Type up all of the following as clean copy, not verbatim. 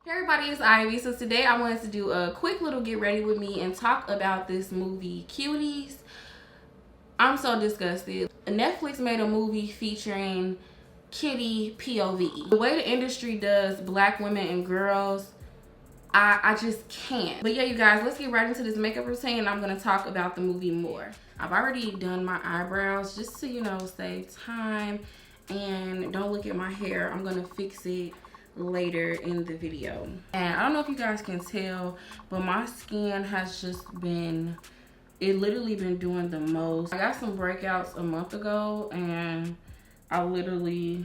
Hey everybody, it's Ivy. So today I wanted to do a quick little get ready with me and talk about this movie, Cuties. I'm so disgusted. Netflix made a movie featuring Kitty POV. The way the industry does black women and girls, I just can't. But yeah, you guys, let's get right into this makeup routine and I'm gonna talk about the movie more. I've already done my eyebrows just to, save time and don't look at my hair. I'm gonna fix it later in the video. And I don't know if you guys can tell, but my skin has just been, it literally been doing the most. I got some breakouts a month ago and I literally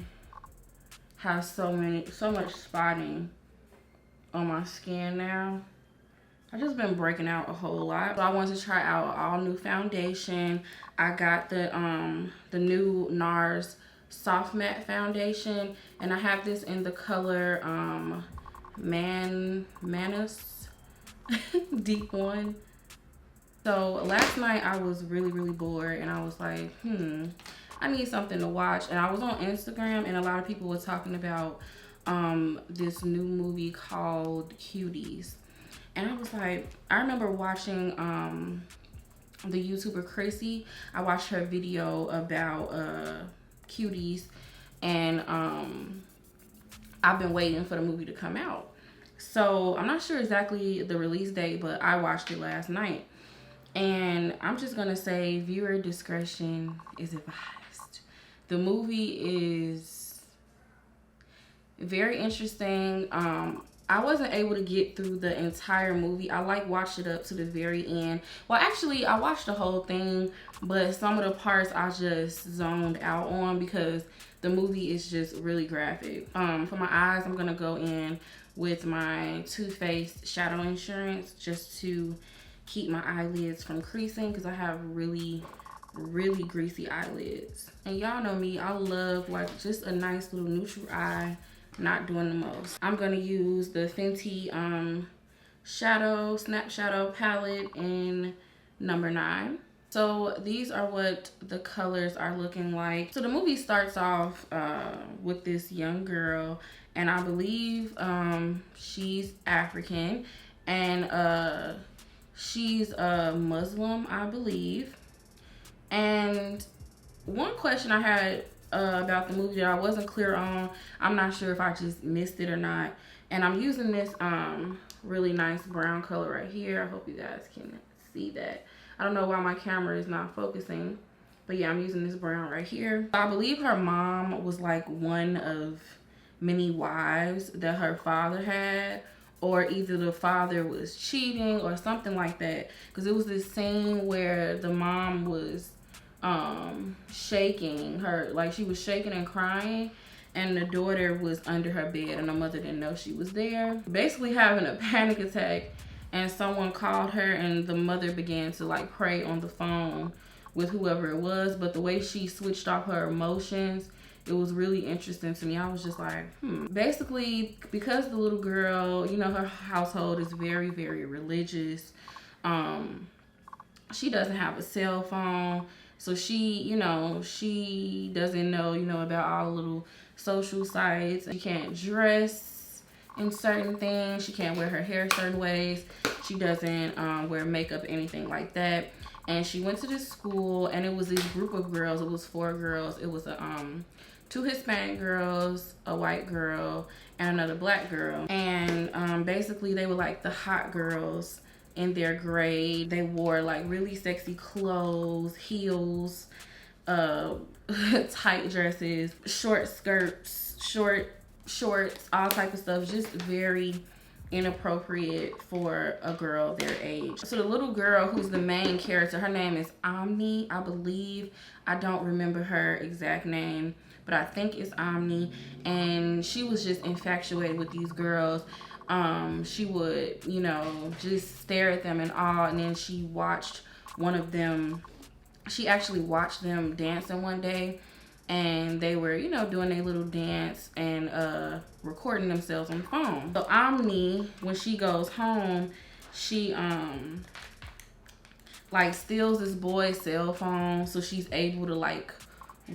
have so much spotting on my skin now. I've just been breaking out a whole lot. So I wanted to try out all new foundation. I got the new Nars soft matte foundation, and I have this in the color Manus Deep One. So last night I was really bored and I was like, I need something to watch. And I was on Instagram and a lot of people were talking about this new movie called Cuties. And I was like, I remember watching the YouTuber Chrissy. I watched her video about Cuties, and I've been waiting for the movie to come out. So I'm not sure exactly the release date, but I watched it last night. And I'm just gonna say viewer discretion is advised. The movie is very interesting. I wasn't able to get through the entire movie. I watched it up to the very end. Well, actually, I watched the whole thing, but some of the parts I just zoned out on because the movie is just really graphic. For my eyes, I'm gonna go in with my Too Faced Shadow Insurance just to keep my eyelids from creasing because I have really greasy eyelids. And y'all know me, I love just a nice little neutral eye. Not doing the most. I'm gonna use the Fenty Snap Shadow palette in number 9. So these are what the colors are looking like. So the movie starts off with this young girl, and I believe she's African, and she's a Muslim, I believe. And one question I had about the movie that I wasn't clear on, I'm not sure if I just missed it or not, and I'm using this really nice brown color right here. I hope you guys can see that. I don't know why my camera is not focusing, but yeah, I'm using this brown right here. I believe her mom was like one of many wives that her father had, or either the father was cheating or something like that, because it was this scene where the mom was shaking her, like she was shaking and crying, and the daughter was under her bed and the mother didn't know she was there, basically having a panic attack. And someone called her and the mother began to pray on the phone with whoever it was. But the way she switched off her emotions, it was really interesting to me. I was just like, Basically, because the little girl, her household is very religious, she doesn't have a cell phone. So she doesn't know, about all the little social sites. She can't dress in certain things. She can't wear her hair certain ways. She doesn't wear makeup, anything like that. And she went to this school, and it was this group of girls. It was 4 girls. It was 2 Hispanic girls, a white girl, and another black girl. And basically, they were like the hot girls in their grade. They wore really sexy clothes, heels, tight dresses, short skirts, short shorts, all type of stuff. Just very inappropriate for a girl their age. So the little girl who's the main character, her name is Omni, I believe. I don't remember her exact name, but I think it's Omni. And she was just infatuated with these girls. She would, just stare at them in awe. And then she watched one of them, she actually watched them dancing one day. And they were, doing their little dance and recording themselves on the phone. So Omni, when she goes home, she steals this boy's cell phone, so she's able to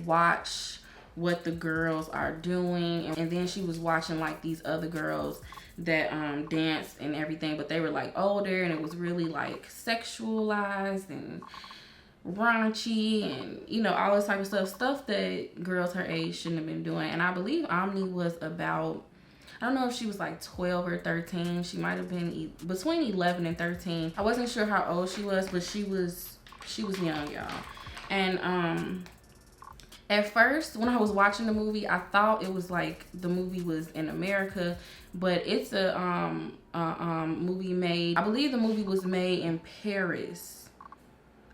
watch what the girls are doing. And then she was watching like these other girls that danced and everything, but they were like older, and it was really like sexualized and raunchy, and you know, all this type of stuff that girls her age shouldn't have been doing. And I believe Omni was about, I don't know if she was like 12 or 13. She might have been between 11 and 13. I wasn't sure how old she was, but she was young, y'all. And at first, when I was watching the movie, I thought it was like the movie was in America, but it's a movie made, I believe the movie was made in Paris.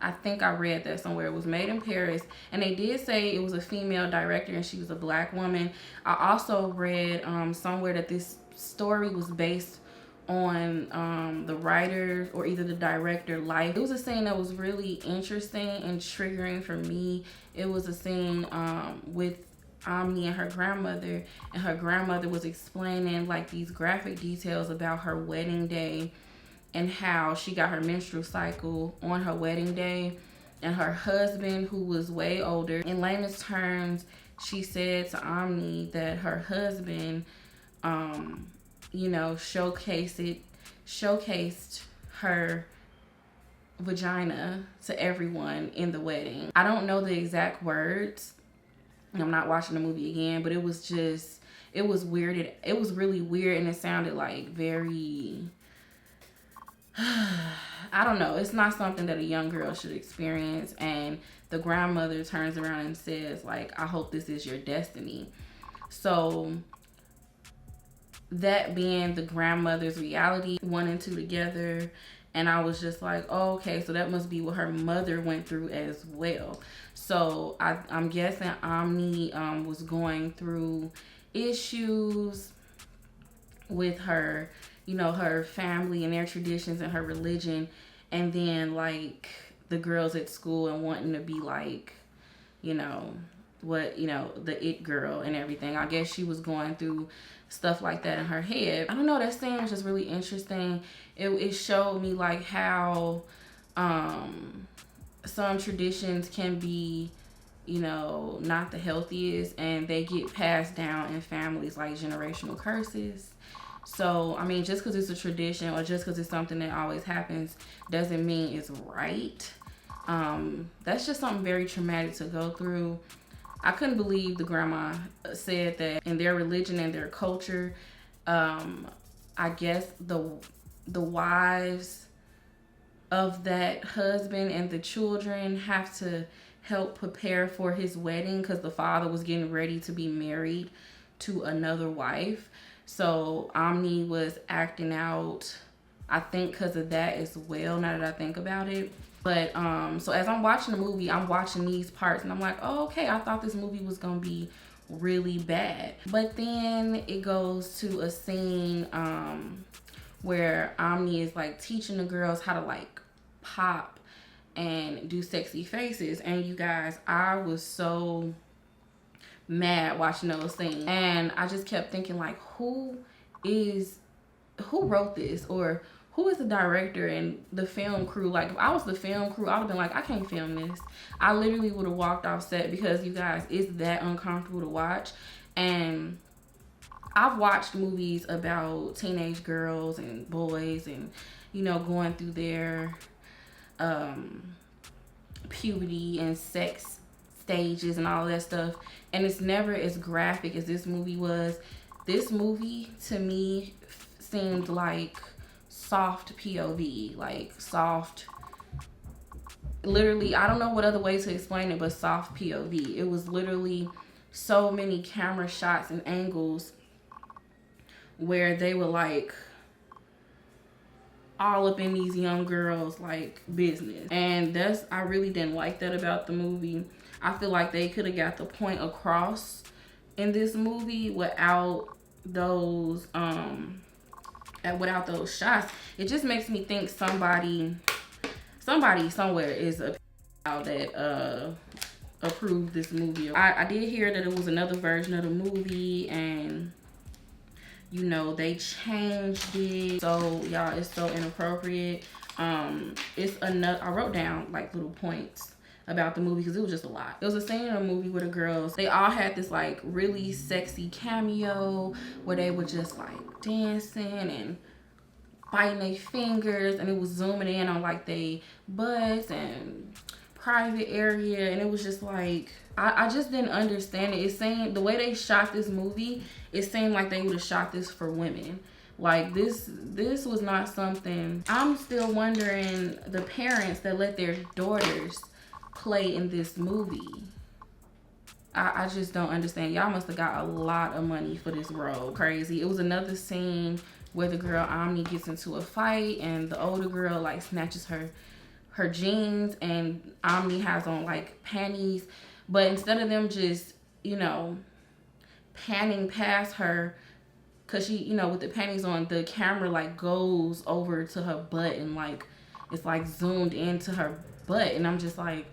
I think I read that somewhere. It was made in Paris, and they did say it was a female director and she was a black woman. I also read somewhere that this story was based on the writer or either the director life. It was a scene that was really interesting and triggering for me. It was a scene with Omni and her grandmother, and her grandmother was explaining like these graphic details about her wedding day and how she got her menstrual cycle on her wedding day. And her husband, who was way older, in layman's terms, she said to Omni that her husband you know, showcased her vagina to everyone in the wedding. I don't know the exact words, I'm not watching the movie again, but it was weird. It was really weird, and it sounded like very I don't know. It's not something that a young girl should experience. And the grandmother turns around and says, like, I hope this is your destiny. So that being the grandmother's reality, 1 and 2 together. And I was just like, oh, okay, so that must be what her mother went through as well. So I'm guessing Omni was going through issues with her, you know, her family and their traditions and her religion, and then like the girls at school and wanting to be like, you know, what, you know, the it girl and everything. I guess she was going through stuff like that in her head. I don't know, that scene was just really interesting. It showed me like how some traditions can be, you know, not the healthiest, and they get passed down in families like generational curses. So, I mean, just because it's a tradition or just because it's something that always happens doesn't mean it's right. That's just something very traumatic to go through. I couldn't believe the grandma said that in their religion and their culture, I guess the wives of that husband and the children have to help prepare for his wedding because the father was getting ready to be married to another wife. So Omni was acting out, I think, because of that as well, now that I think about it. But so as I'm watching the movie, I'm watching these parts and I'm like, oh, okay, I thought this movie was gonna be really bad. But then it goes to a scene where Omni is like teaching the girls how to like pop and do sexy faces. And you guys, I was so mad watching those scenes, and I just kept thinking like, who wrote this, or who is the director and the film crew? Like, if I was the film crew, I would have been like, I can't film this. I literally would have walked off set, because you guys, it's that uncomfortable to watch. And I've watched movies about teenage girls and boys and, you know, going through their puberty and sex stages and all that stuff, and it's never as graphic as this movie was. This movie to me seemed like soft POV, like soft, literally, I don't know what other way to explain it, but soft POV. It was literally so many camera shots and angles where they were like all up in these young girls like business, and I really didn't like that about the movie. I feel like they could have got the point across in this movie without those shots. It just makes me think somebody somewhere is a that approved this movie. I did hear that it was another version of the movie, and you know, they changed it. So y'all, it's so inappropriate. It's another, I wrote down like little points about the movie because it was just a lot. It was a scene in a movie where the girls, they all had this like really sexy cameo where they were just like dancing and biting their fingers, and it was zooming in on like they butts and private area, and it was just like I just didn't understand it. It's saying the way they shot this movie, it seemed like they would have shot this for women. Like this was not something. I'm still wondering the parents that let their daughters play in this movie. I just don't understand. Y'all must have got a lot of money for this role. Crazy. It was another scene where the girl Omni gets into a fight and the older girl like snatches her jeans, and Omni has on like panties, but instead of them just, you know, panning past her, cause she, you know, with the panties on, the camera like goes over to her butt and like it's like zoomed into her butt, and I'm just like,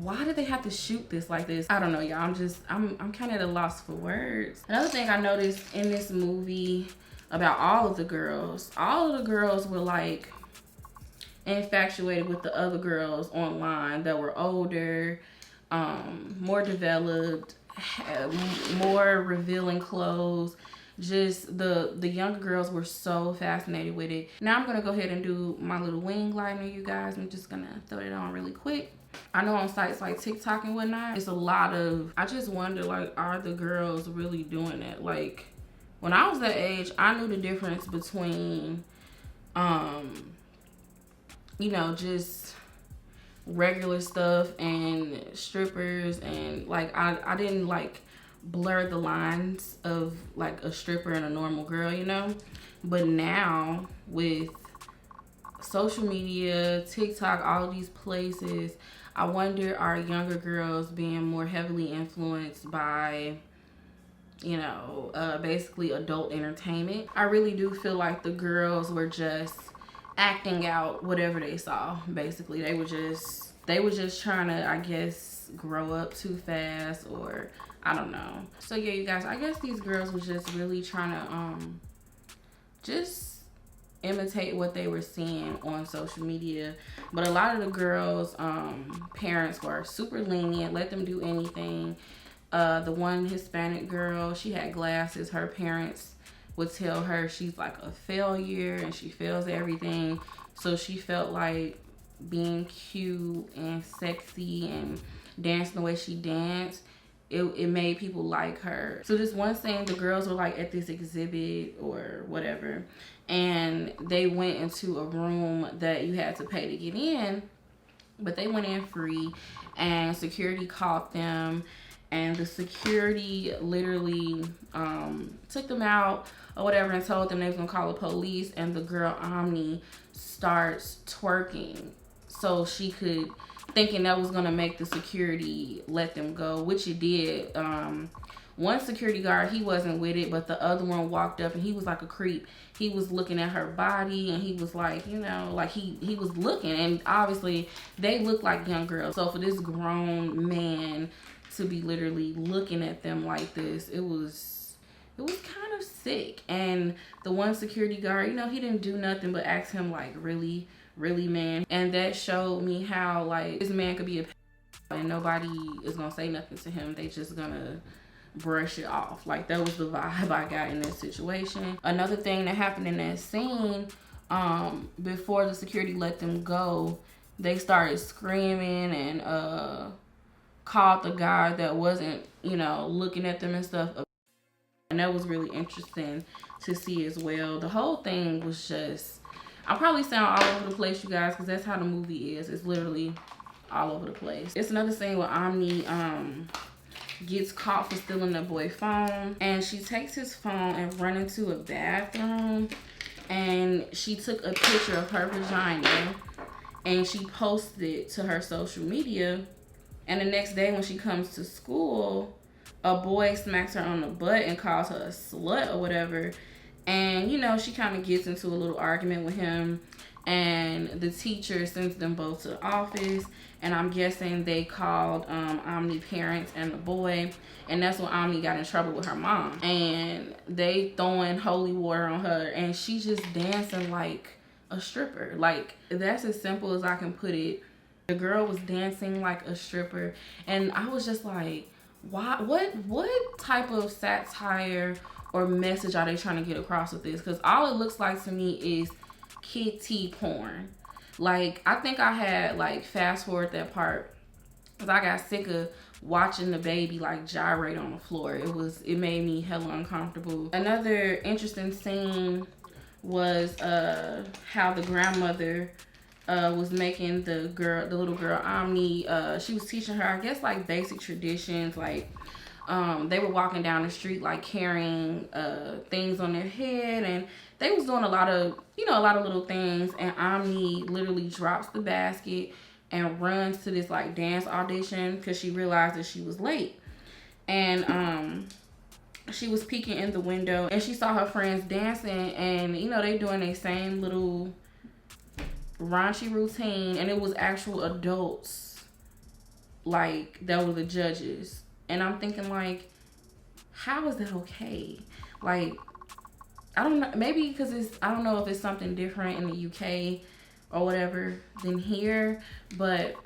why did they have to shoot this like this? I don't know, y'all. I'm kind of at a loss for words. Another thing I noticed in this movie about all of the girls were like infatuated with the other girls online that were older, more developed, more revealing clothes. Just the younger girls were so fascinated with it. Now I'm gonna go ahead and do my little wing liner, you guys. I'm just gonna throw it on really quick. I know on sites like TikTok and whatnot, it's a lot of, I just wonder, like, are the girls really doing it? Like, when I was that age, I knew the difference between, you know, just regular stuff and strippers, and like I didn't like blur the lines of like a stripper and a normal girl, you know. But now with social media, TikTok, all these places, I wonder, are younger girls being more heavily influenced by, you know, basically adult entertainment? I really do feel like the girls were just acting out whatever they saw. Basically, they were just trying to, I guess, grow up too fast, or I don't know. So yeah, you guys, I guess these girls were just really trying to just imitate what they were seeing on social media. But a lot of the girls parents were super lenient, let them do anything. The one Hispanic girl, she had glasses. Her parents would tell her she's like a failure and she fails everything. So she felt like being cute and sexy and dancing the way she danced, it made people like her. So this one scene, the girls were like at this exhibit or whatever, and they went into a room that you had to pay to get in, but they went in free, and security caught them, and the security literally took them out or whatever and told them they was gonna call the police. And the girl Omni starts twerking so she could, thinking that was gonna make the security let them go, which it did. One security guard, he wasn't with it, but the other one walked up and he was like a creep. He was looking at her body and he was like, you know, like he was looking, and obviously they look like young girls. So for this grown man to be literally looking at them like this, it was kind of sick. And the one security guard, you know, he didn't do nothing but ask him like, really, man? And that showed me how like this man could be a and nobody is gonna say nothing to him. They just gonna brush it off. Like, that was the vibe I got in that situation. Another thing that happened in that scene, before the security let them go, they started screaming and called the guy that wasn't, you know, looking at them and stuff. And that was really interesting to see as well. The whole thing was just, I'll probably sound all over the place, you guys, because that's how the movie is. It's literally all over the place. It's another scene where Omni gets caught for stealing the boy phone, and she takes his phone and run into a bathroom, and she took a picture of her vagina and she posted it to her social media. And the next day when she comes to school, a boy smacks her on the butt and calls her a slut or whatever. And, you know, she kind of gets into a little argument with him, and the teacher sends them both to the office. And I'm guessing they called Omni parents and the boy, and that's when Omni got in trouble with her mom. And they throwing holy water on her, and she's just dancing like a stripper. Like, that's as simple as I can put it. The girl was dancing like a stripper, and I was just like, why? What type of satire or message are they trying to get across with this? Because all it looks like to me is kitty porn. Like, I think I had like fast forward that part because I got sick of watching the baby like gyrate on the floor. It made me hella uncomfortable. Another interesting scene was how the grandmother was making the little girl Omni. She was teaching her, I guess, like basic traditions. Like, they were walking down the street like carrying things on their head, and they was doing a lot of little things. And Omni literally drops the basket and runs to this like dance audition because she realized that she was late. And she was peeking in the window and she saw her friends dancing, and they doing their same little raunchy routine, and it was actual adults like that were the judges. And I'm thinking, like, how is that okay? Like, I don't know, maybe because I don't know if it's something different in the UK or whatever than here, but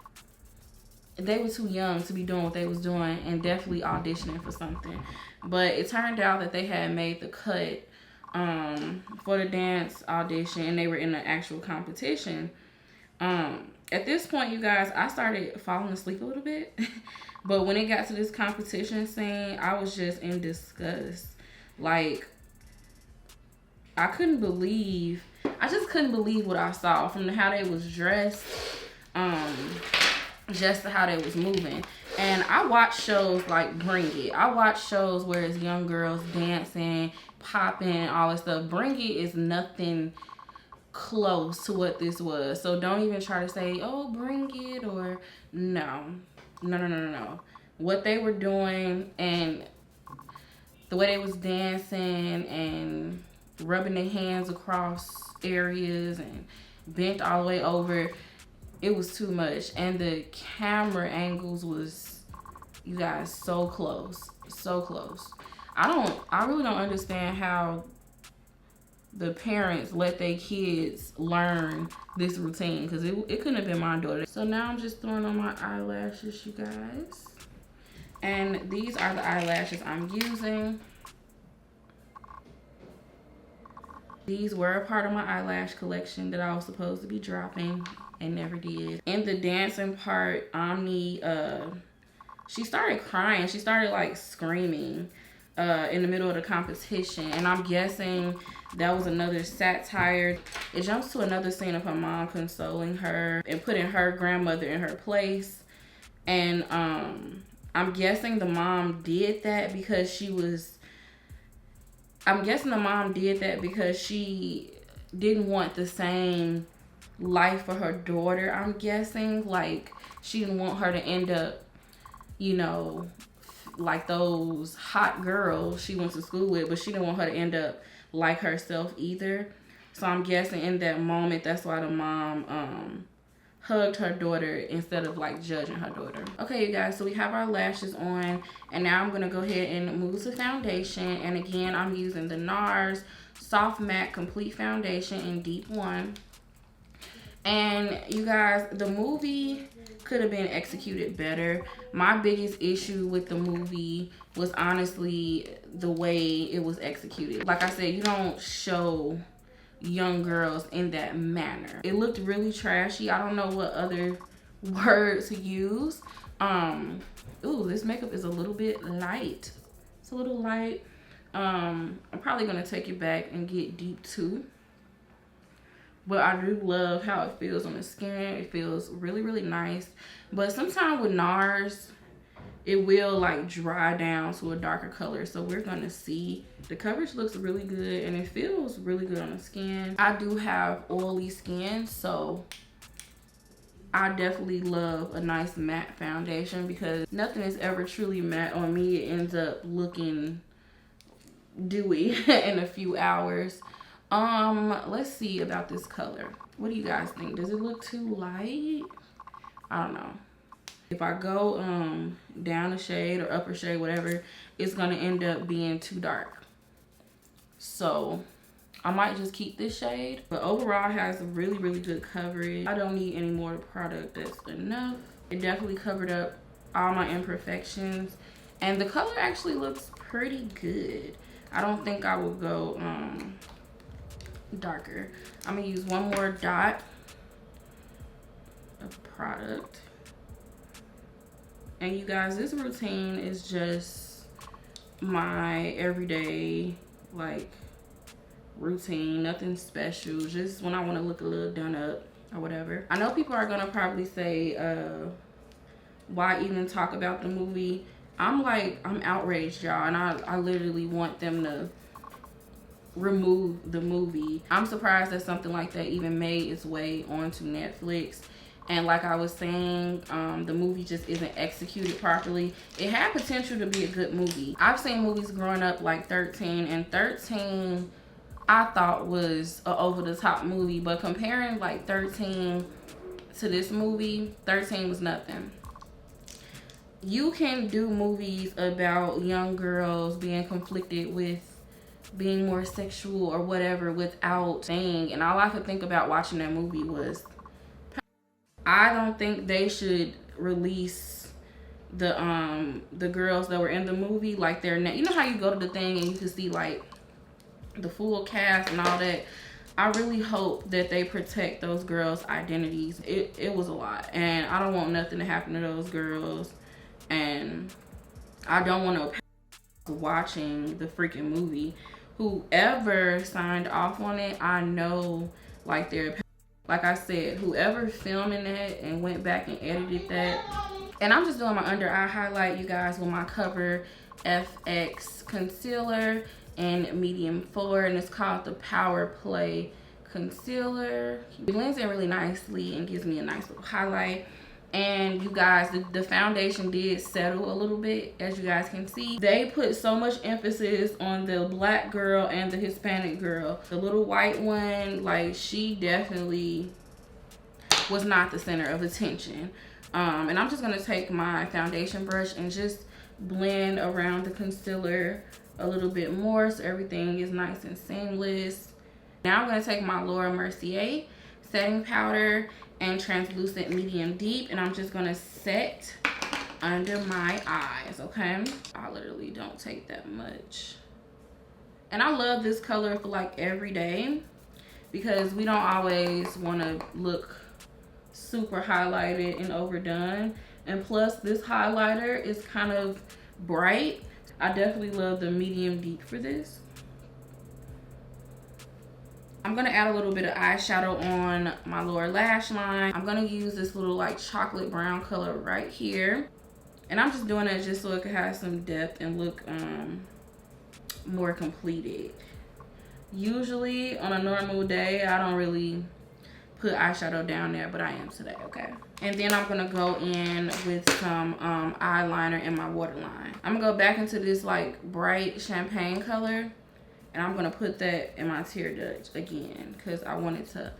they were too young to be doing what they was doing and definitely auditioning for something. But it turned out that they had made the cut for the dance audition, and they were in the actual competition. At this point, you guys, I started falling asleep a little bit. But when it got to this competition scene, I was just in disgust. Like, I just couldn't believe what I saw, from how they was dressed, just to how they was moving. And I watch shows like Bring It. I watch shows where it's young girls dancing, popping, all that stuff. Bring It is nothing close to what this was. So don't even try to say, oh, Bring It, or no. What they were doing and the way they was dancing and rubbing their hands across areas and bent all the way over, it was too much. And the camera angles was, you guys, so close. I really don't understand how the parents let their kids learn this routine, because it couldn't have been my daughter. So now I'm just throwing on my eyelashes, you guys. And these are the eyelashes I'm using. These were a part of my eyelash collection that I was supposed to be dropping and never did. In the dancing part, Omni, she started crying. She started like screaming in the middle of the competition. And I'm guessing that was another satire. It jumps to another scene of her mom consoling her and putting her grandmother in her place. And I'm guessing the mom did that because she didn't want the same life for her daughter. I'm guessing, like, she didn't want her to end up, like those hot girls she went to school with, but she didn't want her to end up like herself either. So I'm guessing in that moment, that's why the mom hugged her daughter instead of like judging her daughter. Okay, you guys, so we have our lashes on, and now I'm gonna go ahead and move to foundation. And again, I'm using the Nars Soft Matte Complete Foundation in Deep 1. And you guys, the movie could have been executed better. My biggest issue with the movie was honestly the way it was executed. Like I said, you don't show young girls in that manner. It looked really trashy. I don't know what other word to use. Ooh, this makeup is a little bit light. It's a little light. I'm probably gonna take it back and get Deep 2. But I do love how it feels on the skin. It feels really, really nice. But sometimes with Nars, it will like dry down to a darker color. So we're gonna see. The coverage looks really good and it feels really good on the skin. I do have oily skin, so I definitely love a nice matte foundation, because nothing is ever truly matte on me. It ends up looking dewy in a few hours. Let's see about this color. What do you guys think? Does it look too light? I don't know. If I go down a shade or up a shade, whatever, it's gonna end up being too dark. So I might just keep this shade. But overall, it has really, really good coverage. I don't need any more product. That's enough. It definitely covered up all my imperfections. And the color actually looks pretty good. I don't think I will go darker. I'm gonna use one more dot of product. And you guys, this routine is just my everyday like routine, nothing special, just when I want to look a little done up or whatever. I know people are gonna probably say why even talk about the movie. I'm outraged, y'all, and I literally want them to remove the movie. I'm surprised that something like that even made its way onto Netflix. And like I was saying, the movie just isn't executed properly. It had potential to be a good movie. I've seen movies growing up like 13, and 13 I thought was an over-the-top movie. But comparing like 13 to this movie, 13 was nothing. You can do movies about young girls being conflicted with being more sexual or whatever without saying. And all I could think about watching that movie was, I don't think they should release the girls that were in the movie like their name. You know how you go to the thing and you can see like the full cast and all that. I really hope that they protect those girls' identities. It was a lot, and I don't want nothing to happen to those girls, and I don't want to watching the freaking movie. Whoever signed off on it, I know like they're, like I said, whoever filming that and went back and edited that. And I'm just doing my under eye highlight, you guys, with my Cover FX concealer in medium 4, and it's called the Power Play concealer. It blends in really nicely and gives me a nice little highlight. And you guys, the foundation did settle a little bit, as you guys can see. They put so much emphasis on the black girl and the Hispanic girl. The little white one, like, she definitely was not the center of attention. And I'm just gonna take my foundation brush and just blend around the concealer a little bit more so everything is nice and seamless. Now I'm gonna take my Laura Mercier setting powder and translucent medium deep, and I'm just gonna set under my eyes, okay? I literally don't take that much. And I love this color for like every day, because we don't always want to look super highlighted and overdone. And plus, this highlighter is kind of bright. I definitely love the medium deep for this. I'm gonna add a little bit of eyeshadow on my lower lash line. I'm gonna use this little like chocolate brown color right here. And I'm just doing it just so it can have some depth and look more completed. Usually on a normal day, I don't really put eyeshadow down there, but I am today, okay? And then I'm gonna go in with some eyeliner in my waterline. I'm gonna go back into this like bright champagne color, and I'm gonna put that in my tear duct again, because I want it to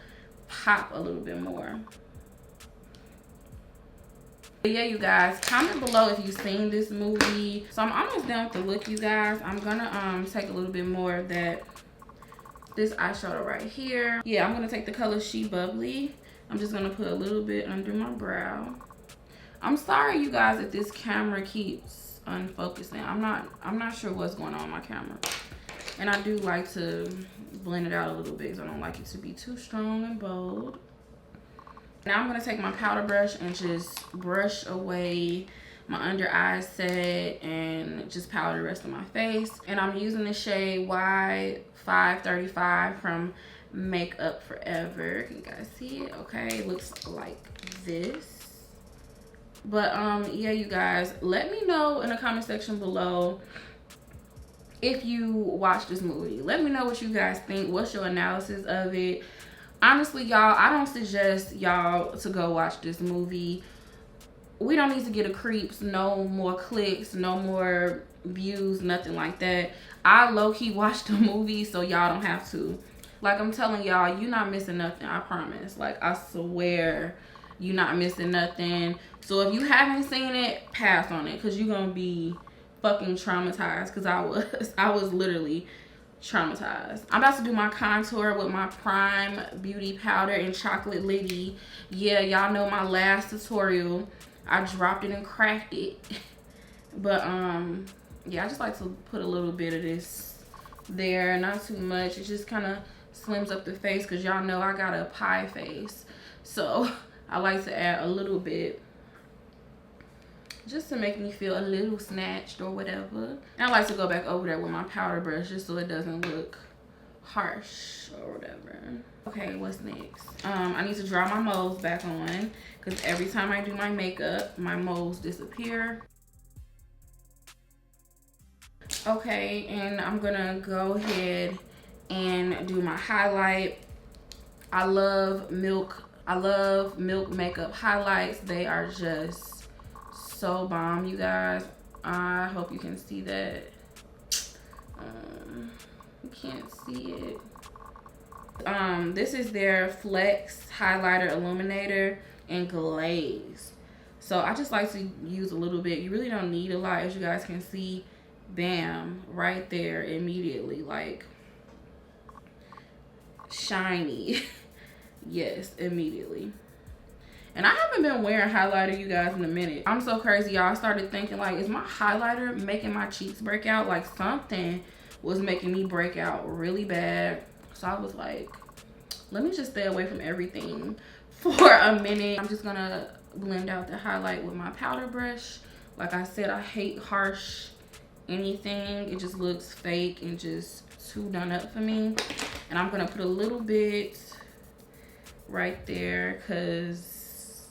pop a little bit more. But yeah, you guys, comment below if you've seen this movie. So I'm almost done with the look, you guys. I'm gonna take a little bit more of this eyeshadow right here. Yeah, I'm gonna take the color She Bubbly. I'm just gonna put a little bit under my brow. I'm sorry, you guys, if this camera keeps unfocusing. I'm not sure what's going on with my camera. And I do like to blend it out a little bit, because I don't like it to be too strong and bold. Now I'm gonna take my powder brush and just brush away my under eye set and just powder the rest of my face. And I'm using the shade Y535 from Make Up Forever. Can you guys see it? Okay, it looks like this. But yeah, you guys, let me know in the comment section below if you watch this movie. Let me know what you guys think. What's your analysis of it? Honestly, y'all, I don't suggest y'all to go watch this movie. We don't need to get a creeps, no more clicks, no more views, nothing like that. I low-key watched the movie so y'all don't have to. Like I'm telling y'all, you're not missing nothing, I promise. Like, I swear you're not missing nothing. So if you haven't seen it, pass on it, because you're gonna be fucking traumatized, because I was literally traumatized. I'm about to do my contour with my Prime Beauty Powder in Chocolate Liddy. Yeah, y'all know my last tutorial, I dropped it and cracked it. But yeah, I just like to put a little bit of this there, not too much. It just kind of slims up the face because y'all know I got a pie face. So I like to add a little bit just to make me feel a little snatched or whatever. And I like to go back over that with my powder brush just so it doesn't look harsh or whatever. Okay, what's next? I need to draw my moles back on because every time I do my makeup, my moles disappear. Okay, and I'm gonna go ahead and do my highlight. I love milk makeup highlights. They are just so bomb, you guys. I hope you can see that. You can't see it. This is their Flex Highlighter Illuminator in Glaze. So I just like to use a little bit. You really don't need a lot, as you guys can see. Bam, right there immediately, like shiny. Yes, immediately. And I haven't been wearing highlighter, you guys, in a minute. I'm so crazy, y'all. I started thinking, like, is my highlighter making my cheeks break out? Like, something was making me break out really bad. So I was like, let me just stay away from everything for a minute. I'm just gonna blend out the highlight with my powder brush. Like I said, I hate harsh anything. It just looks fake and just too done up for me. And I'm gonna put a little bit right there because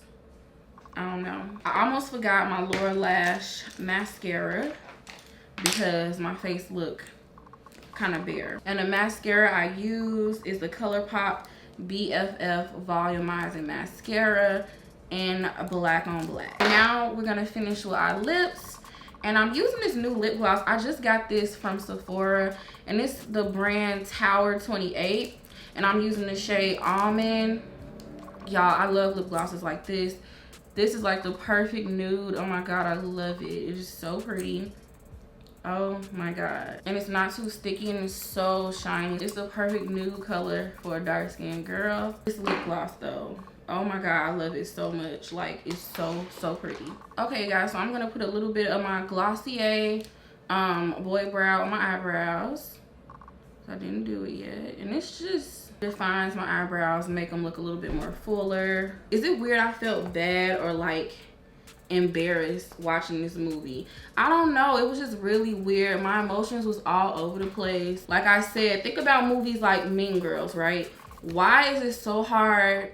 I don't know. I almost forgot my Lower Lash mascara because my face looked kind of bare. And the mascara I use is the ColourPop BFF Volumizing Mascara in Black on Black. Now we're gonna finish with our lips. And I'm using this new lip gloss. I just got this from Sephora. And it's the brand Tower 28. And I'm using the shade Almond. Y'all, I love lip glosses like this. This is like the perfect nude. Oh my God, I love it. It is so pretty. Oh my God. And it's not too sticky and it's so shiny. It's the perfect nude color for a dark skinned girl. This lip gloss though, oh my God, I love it so much. Like, it's so pretty. Okay guys, so I'm gonna put a little bit of my Glossier Boy Brow on my eyebrows. I didn't do it yet. And it's just defines my eyebrows, make them look a little bit more fuller. Is it weird I felt bad or like embarrassed watching this movie? I don't know, it was just really weird. My emotions was all over the place. Like I said, think about movies like Mean Girls, right? Why is it so hard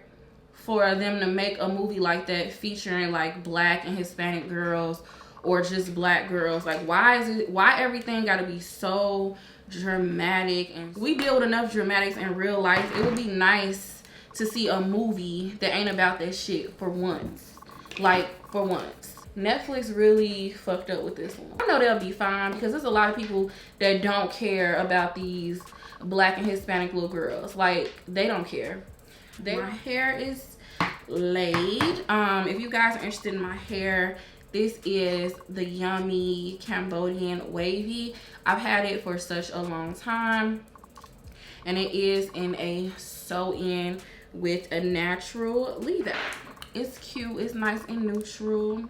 for them to make a movie like that featuring like Black and Hispanic girls or just Black girls? Like, why everything gotta be so dramatic? And we deal with enough dramatics in real life. It would be nice to see a movie that ain't about that shit for once. Like, for once. Netflix really fucked up with this one. I know they'll be fine because there's a lot of people that don't care about these Black and Hispanic little girls. Like, they don't care. My hair is laid. If you guys are interested in my hair, this is the Yummy Cambodian Wavy. I've had it for such a long time. And it is in a sew-in with a natural leave-out. It's cute, it's nice and neutral.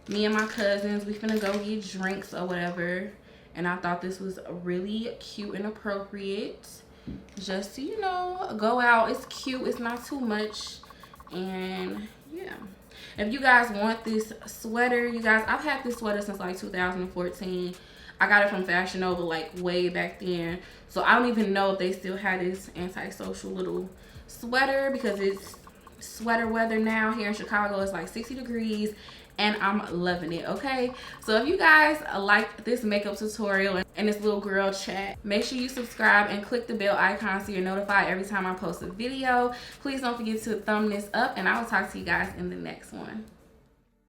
Me and my cousins, we finna go get drinks or whatever. And I thought this was really cute and appropriate. Just to, you know, go out. It's cute, it's not too much. And yeah. If you guys want this sweater, you guys, I've had this sweater since like 2014. I got it from Fashion Nova like way back then. So I don't even know if they still have this antisocial little sweater because it's sweater weather now here in Chicago. It's like 60 degrees and I'm loving it. Okay, so if you guys like this makeup tutorial and this little girl chat, make sure you subscribe and click the bell icon so you're notified every time I post a video. Please don't forget to thumb this up and I will talk to you guys in the next one.